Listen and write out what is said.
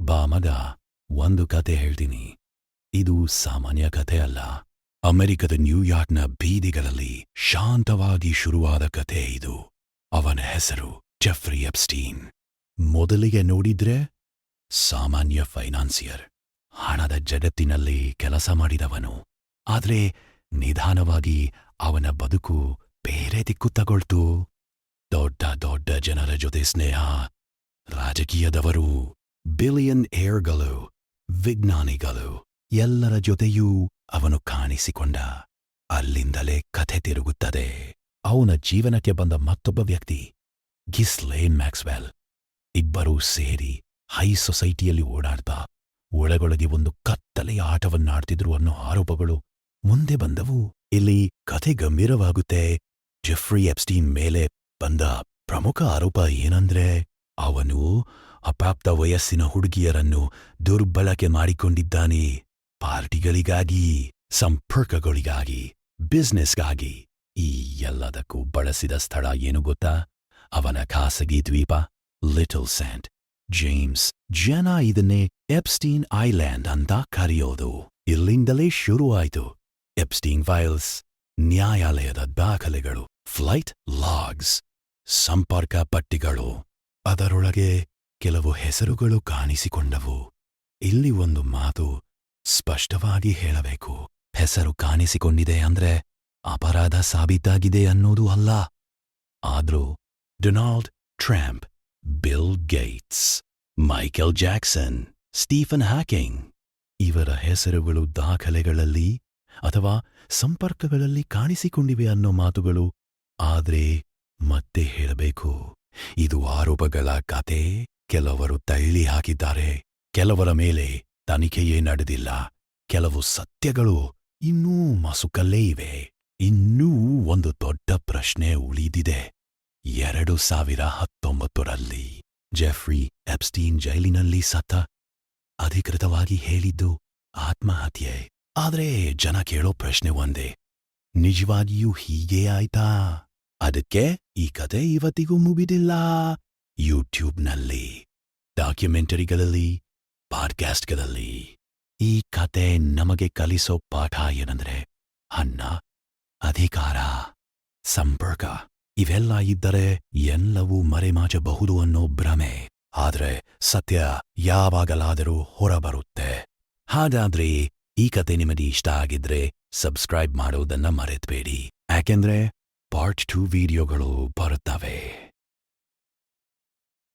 ಬಾ ಮಗ, ಒಂದು ಕತೆ ಹೇಳ್ತೀನಿ. ಇದು ಸಾಮಾನ್ಯ ಕತೆ ಅಲ್ಲ. ಅಮೆರಿಕದ ನ್ಯೂಯಾರ್ಕ್ನ ಬೀದಿಗಳಲ್ಲಿ ಶಾಂತವಾಗಿ ಶುರುವಾದ ಕತೆ ಇದು. ಅವನ ಹೆಸರು ಜೆಫ್ರಿ ಎಪ್ಸ್ಟೀನ್. ಮೊದಲಿಗೆ ನೋಡಿದ್ರೆ ಸಾಮಾನ್ಯ ಫೈನಾನ್ಸಿಯರ್, ಹಣದ ಜಗತ್ತಿನಲ್ಲಿ ಕೆಲಸ ಮಾಡಿದವನು. ಆದ್ರೆ ನಿಧಾನವಾಗಿ ಅವನ ಬದುಕು ಬೇರೆ ದಿಕ್ಕು ತಗೊಳ್ತು. ದೊಡ್ಡ ದೊಡ್ಡ ಜನರ ಜೊತೆ ಸ್ನೇಹ, ರಾಜಕೀಯದವರು, ಬಿಲಿಯನ್ ಏರ್ಗಳು, ವಿಜ್ಞಾನಿಗಳು, ಎಲ್ಲರ ಜೊತೆಯೂ ಅವನು ಕಾಣಿಸಿಕೊಂಡ. ಅಲ್ಲಿಂದಲೇ ಕಥೆ ತಿರುಗುತ್ತದೆ. ಅವನ ಜೀವನಕ್ಕೆ ಬಂದ ಮತ್ತೊಬ್ಬ ವ್ಯಕ್ತಿ ಘಿಸ್ಲೇನ್ ಮ್ಯಾಕ್ಸ್ವೆಲ್. ಇಬ್ಬರೂ ಸೇರಿ ಹೈ ಸೊಸೈಟಿಯಲ್ಲಿ ಓಡಾಡ್ತಾ ಒಳಗೊಳಗೆ ಒಂದು ಕತ್ತಲೆಯ ಆಟವನ್ನಾಡ್ತಿದ್ರು ಅನ್ನೋ ಆರೋಪಗಳು ಮುಂದೆ ಬಂದವು. ಇಲ್ಲಿ ಕಥೆ ಗಂಭೀರವಾಗುತ್ತೆ. ಜೆಫ್ರಿ ಎಪ್ಸ್ಟೀನ್ ಮೇಲೆ ಬಂದ ಪ್ರಮುಖ ಆರೋಪ ಏನಂದ್ರೆ, ಅವನು ಅಪ್ರಾಪ್ತ ವಯಸ್ಸಿನ ಹುಡುಗಿಯರನ್ನು ದುರ್ಬಳಕೆ ಮಾಡಿಕೊಂಡಿದ್ದಾನೆ. ಪಾರ್ಟಿಗಳಿಗಾಗಿ, ಸಂಪರ್ಕಗಳಿಗಾಗಿ, ಬಿಸ್ನೆಸ್ಗಾಗಿ. ಈ ಎಲ್ಲದಕ್ಕೂ ಬಳಸಿದ ಸ್ಥಳ ಏನು ಗೊತ್ತಾ? ಅವನ ಖಾಸಗಿ ದ್ವೀಪ ಲಿಟಲ್ ಸೇಂಟ್ ಜೇಮ್ಸ್. ಜನ ಇದನ್ನೇ ಎಪ್ಸ್ಟೀನ್ ಐಲ್ಯಾಂಡ್ ಅಂತ ಕರೆಯೋದು. ಇಲ್ಲಿಂದಲೇ ಶುರುವಾಯಿತು ಎಪ್ಸ್ಟೀನ್ ಫೈಲ್ಸ್, ನ್ಯಾಯಾಲಯದ ದಾಖಲೆಗಳು, ಫ್ಲೈಟ್ ಲಾಗ್ಸ್, ಸಂಪರ್ಕ ಪಟ್ಟಿಗಳು. ಅದರೊಳಗೆ ಕೆಲವು ಹೆಸರುಗಳು ಕಾಣಿಸಿಕೊಂಡವು. ಇಲ್ಲಿ ಒಂದು ಮಾತು ಸ್ಪಷ್ಟವಾಗಿ ಹೇಳಬೇಕು. ಹೆಸರು ಕಾಣಿಸಿಕೊಂಡಿದೆ ಅಂದ್ರೆ ಅಪರಾಧ ಸಾಬೀತಾಗಿದೆ ಅನ್ನೋದು ಅಲ್ಲ. ಆದ್ರೂ Donald Trump, Bill Gates, Michael Jackson, Stephen Hawking ಇವರ ಹೆಸರುಗಳು ದಾಖಲೆಗಳಲ್ಲಿ ಅಥವಾ ಸಂಪರ್ಕಗಳಲ್ಲಿ ಕಾಣಿಸಿಕೊಂಡಿವೆ ಅನ್ನೋ ಮಾತುಗಳು. ಆದ್ರೆ ಮತ್ತೆ ಹೇಳಬೇಕು, ಇದು ಆರೋಪಗಳ ಕತೆ. ಕೆಲವರು ತಳ್ಳಿ ಹಾಕಿದ್ದಾರೆ, ಕೆಲವರ ಮೇಲೆ ತನಿಖೆಯೇ ನಡೆದಿಲ್ಲ. ಕೆಲವು ಸತ್ಯಗಳು ಇನ್ನೂ ಮಸುಕಲ್ಲೇ ಇವೆ. ಇನ್ನೂ ಒಂದು ದೊಡ್ಡ ಪ್ರಶ್ನೆ ಉಳಿದಿದೆ. 2019ರಲ್ಲಿ ಜೆಫ್ರಿ ಎಪ್ಸ್ಟೀನ್ ಜೈಲಿನಲ್ಲಿ ಸತ್ತ. ಅಧಿಕೃತವಾಗಿ ಹೇಳಿದ್ದು ಆತ್ಮಹತ್ಯೆ. ಆದ್ರೆ ಜನ ಕೇಳೋ ಪ್ರಶ್ನೆ ಒಂದೇ, ನಿಜವಾಗಿಯೂ ಹೀಗೇ ಆಯ್ತಾ? ಅದಕ್ಕೆ ಈ ಕತೆ ಇವತ್ತಿಗೂ ಮುಗಿದಿಲ್ಲ. ಯೂಟ್ಯೂಬ್ನಲ್ಲಿ, ಡಾಕ್ಯುಮೆಂಟರಿಗಳಲ್ಲಿ, ಪಾಡ್ಕಾಸ್ಟ್ಗಳಲ್ಲಿ ಈ ಕತೆ ನಮಗೆ ಕಲಿಸೋ ಪಾಠ ಏನಂದ್ರೆ, ಹಣ, ಅಧಿಕಾರ, ಸಂಪರ್ಕ ಇವೆಲ್ಲ ಇದ್ದರೆ ಎಲ್ಲವೂ ಮರೆಮಾಚಬಹುದು ಅನ್ನೋ ಭ್ರಮೆ. ಆದ್ರೆ ಸತ್ಯ ಯಾವಾಗಲಾದರೂ ಹೊರಬರುತ್ತೆ. ಹಾಗಾದ್ರೆ ಈ ಕತೆ ನಿಮಗೆ ಇಷ್ಟ ಆಗಿದ್ರೆ ಸಬ್ಸ್ಕ್ರೈಬ್ ಮಾಡೋದನ್ನ ಮರೆತಬೇಡಿ. ಯಾಕೆಂದ್ರೆ ಪಾರ್ಟ್ 2 ವಿಡಿಯೋಗಳು ಬರುತ್ತವೆ.